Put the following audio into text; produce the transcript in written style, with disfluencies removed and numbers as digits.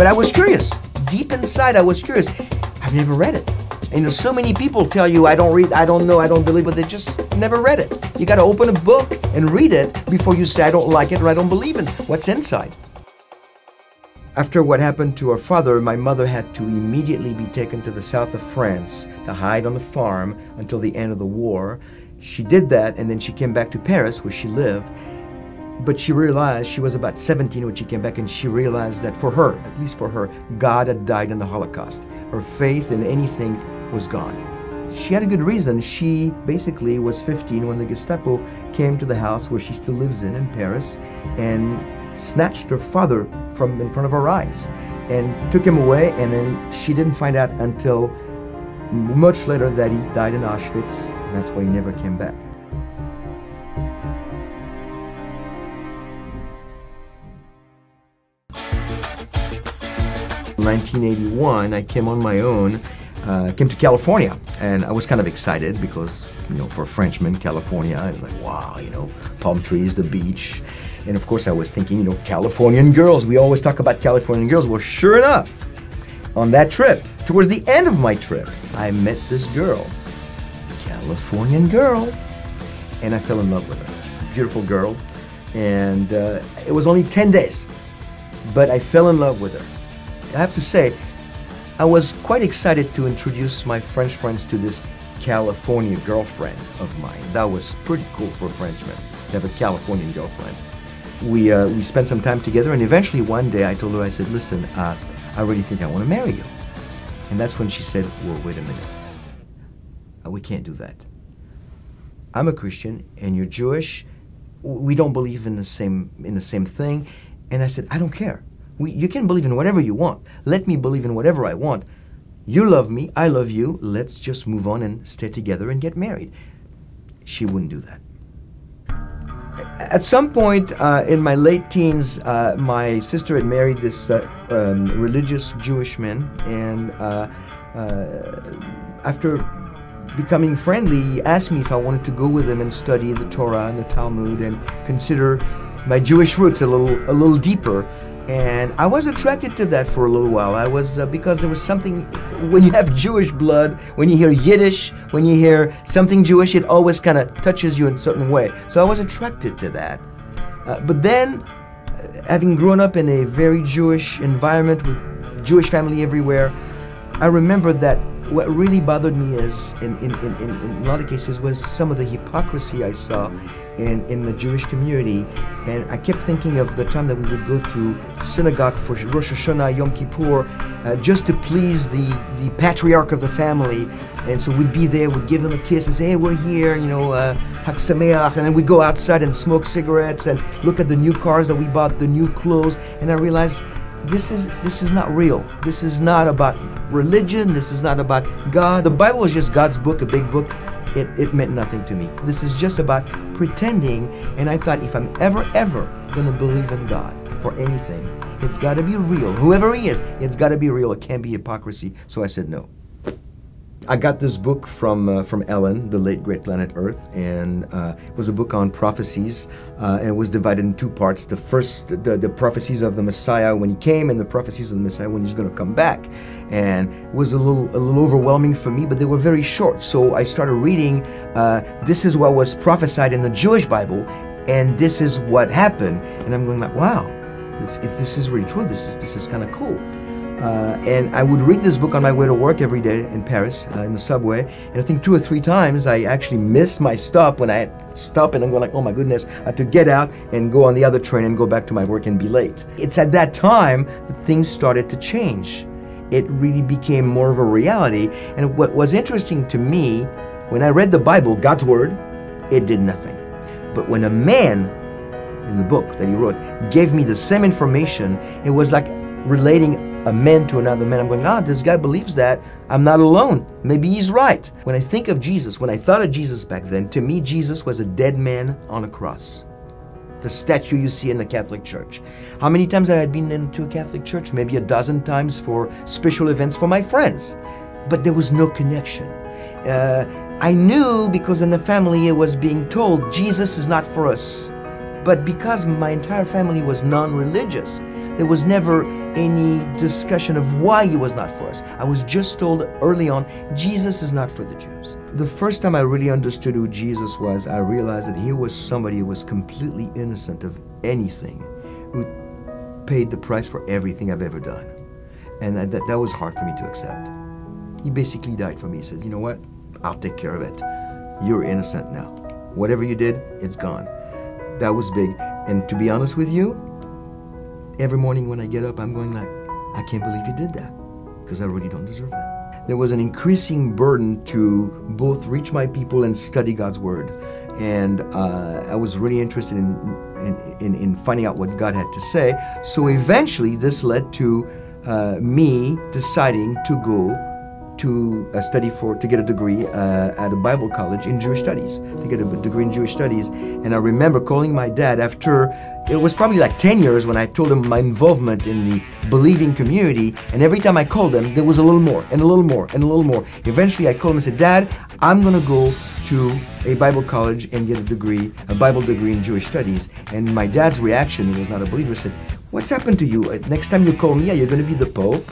But I was curious. Deep inside, I was curious. I've never read it. And so many people tell you, I don't read, I don't know, I don't believe, but they just never read it. You got to open a book and read it before you say, I don't like it or I don't believe in what's inside. After what happened to our father, my mother had to immediately be taken to the south of France to hide on the farm until the end of the war. She did that, and then she came back to Paris, where she lived. But she realized, she was about 17 when she came back, and she realized that for her, at least for her, God had died in the Holocaust. Her faith in anything was gone. She had a good reason. She basically was 15 when the Gestapo came to the house where she still lives in Paris, and snatched her father from in front of her eyes and took him away. And then she didn't find out until much later that he died in Auschwitz. That's why he never came back. In 1981, I came on my own, came to California, and I was kind of excited because, you know, for a Frenchman, California, I was like, wow, you know, palm trees, the beach. And of course I was thinking, you know, Californian girls, we always talk about Californian girls. Well, sure enough, on that trip, towards the end of my trip, I met this girl, Californian girl, and I fell in love with her. Beautiful girl, and it was only 10 days, but I fell in love with her. I have to say, I was quite excited to introduce my French friends to this California girlfriend of mine. That was pretty cool for a Frenchman to have a Californian girlfriend. We spent some time together, and eventually one day I told her, I said, listen, I really think I want to marry you. And that's when she said, well, wait a minute. We can't do that. I'm a Christian and you're Jewish. We don't believe in the same thing. And I said, I don't care. You can believe in whatever you want. Let me believe in whatever I want. You love me, I love you. Let's just move on and stay together and get married. She wouldn't do that. At some point in my late teens, my sister had married this religious Jewish man, and after becoming friendly, he asked me if I wanted to go with him and study the Torah and the Talmud and consider my Jewish roots a little deeper. And I was attracted to that for a little while. I was, because there was something, when you have Jewish blood, when you hear Yiddish, when you hear something Jewish, it always kind of touches you in a certain way. So I was attracted to that. But then, having grown up in a very Jewish environment with Jewish family everywhere, I remember that what really bothered me is, in a lot of cases, was some of the hypocrisy I saw in the Jewish community. And I kept thinking of the time that we would go to synagogue for Rosh Hashanah, Yom Kippur, just to please the patriarch of the family. And so we'd be there, we'd give him a kiss and say, hey, we're here, you know, Hag Sameach. And then we'd go outside and smoke cigarettes and look at the new cars that we bought, the new clothes. And I realized, this is not real. This is not about religion. This is not about God. The Bible is just God's book, a big book. It meant nothing to me. This is just about pretending, and I thought, if I'm ever going to believe in God for anything, it's got to be real. Whoever he is, it's got to be real. It can't be hypocrisy. So I said no. I got this book from Ellen, The Late Great Planet Earth, and it was a book on prophecies, and it was divided in two parts. The first, the prophecies of the Messiah when he came, and the prophecies of the Messiah when he's going to come back. And it was a little overwhelming for me, but they were very short. So I started reading, this is what was prophesied in the Jewish Bible, and this is what happened. And I'm going like, wow, if this is really true, this is kind of cool. And I would read this book on my way to work every day in Paris, in the subway, and I think 2 or 3 times I actually missed my stop when I had to stop, and I'm going like, oh my goodness, I have to get out and go on the other train and go back to my work and be late. It's at that time that things started to change. It really became more of a reality, and what was interesting to me, when I read the Bible, God's Word, it did nothing. But when a man, in the book that he wrote, gave me the same information, it was like relating a man to another man. I'm going, this guy believes that. I'm not alone. Maybe he's right. When I think of Jesus, when I thought of Jesus back then, to me, Jesus was a dead man on a cross. The statue you see in the Catholic Church. How many times I had been into a Catholic church? Maybe a dozen times for special events for my friends. But there was no connection. I knew because in the family it was being told, Jesus is not for us. But because my entire family was non-religious, there was never any discussion of why he was not for us. I was just told early on, Jesus is not for the Jews. The first time I really understood who Jesus was, I realized that he was somebody who was completely innocent of anything, who paid the price for everything I've ever done. And that was hard for me to accept. He basically died for me. He said, you know what? I'll take care of it. You're innocent now. Whatever you did, it's gone. That was big. And to be honest with you, every morning when I get up, I'm going like, I can't believe he did that, because I really don't deserve that. There was an increasing burden to both reach my people and study God's Word. And I was really interested in finding out what God had to say. So eventually this led to me deciding to go to to get a degree at a Bible college in Jewish studies, to get a degree in Jewish studies. And I remember calling my dad after, it was probably like 10 years when I told him my involvement in the believing community, and every time I called him, there was a little more, and a little more, and a little more. Eventually I called him and said, Dad, I'm gonna go to a Bible college and get a Bible degree in Jewish studies. And my dad's reaction, he was not a believer, said, what's happened to you? Next time you call me, you're gonna be the Pope?